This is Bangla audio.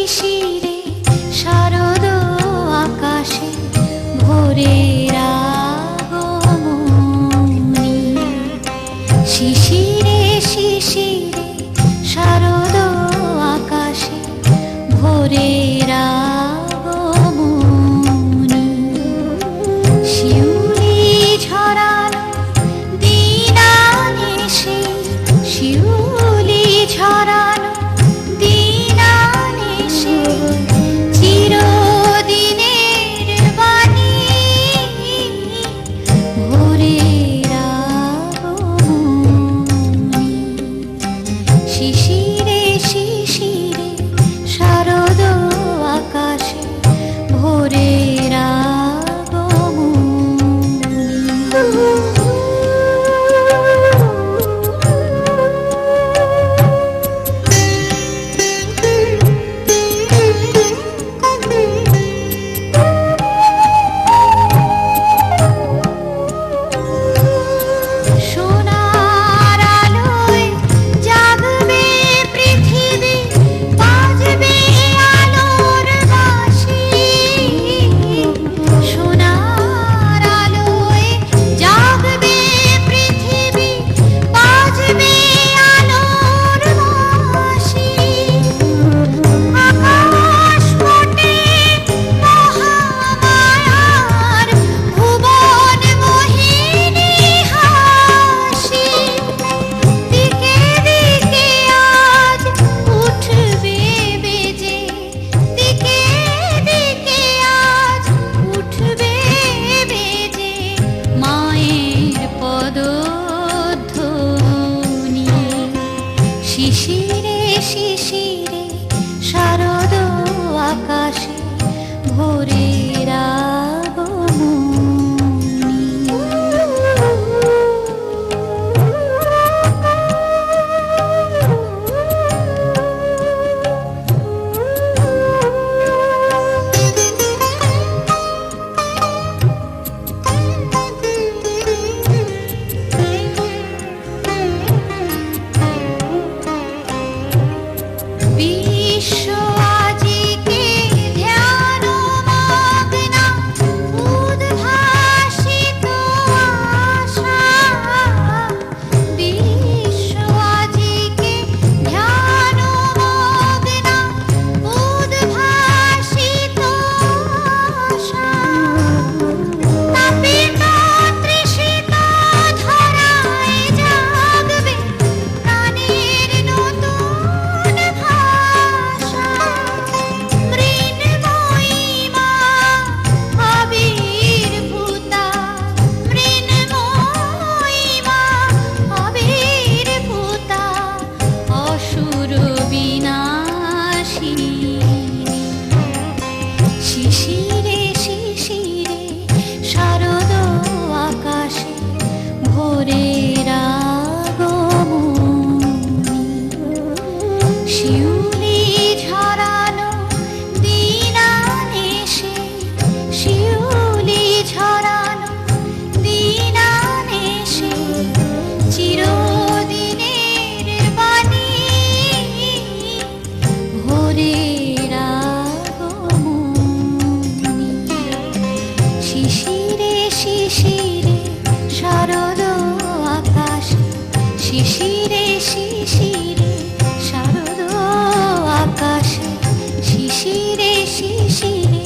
শিশিরে শারদ আকাশে ভোরের আগমনী। শিশিরে শিশিরে শারদ আকাশে ভোরের আগমনী। শিউলি ঝরানো দিনানিশি, শিউলি ঝরানো দিনানিশি, চিরদিনের বাণী ভোরের আগমনী। শিশিরে শিশিরে শারদ আকাশে ভোরের সোনার আলোয় জাগবে পৃথিবী, বাজবে আলোর বাঁশি। সোনার আলোয় জাগবে পৃথিবী, বাজবে আলোর বাঁশি। আকাশ পটে মহামায়ার ভুবন মোহিনী হাসি। দিকে দিকে আজ উঠবে বেজে, দিকে দিকে আজ উঠবে বেজে মায়ের পদধ্বনি। শিশিরে শিশিরে শারদ আকাশে ভোরের আগমনী। বিশ্ব আজিকে ধ্যান মগ্না, উদ্ভাসিত আশা। বিশ্ব আজিকে ধ্যান মগ্না, উদ্ভাসিত আশা। তাপিত তৃষিত ধরায় জাগবে প্রাণের নতুন ভাষা। মৃন্ময়ী মা আবির্ভূতা, মৃন্ময়ী মা আবির্ভূতা, অসুর বিনাশিনী। শিশিরে শিশিরে শারদ আকাশে ভোরের আগমনী। শিউলি ঝরানো দিনানিশি, শিউলি ঝরানো দিনানিশি, চিরদিনের বাণী ভোরের আগমনী। শিশিরে শিশিরে শারদ আকাশে, শিশিরে শিশিরে শারদ আকাশে, শিশিরে শিশিরে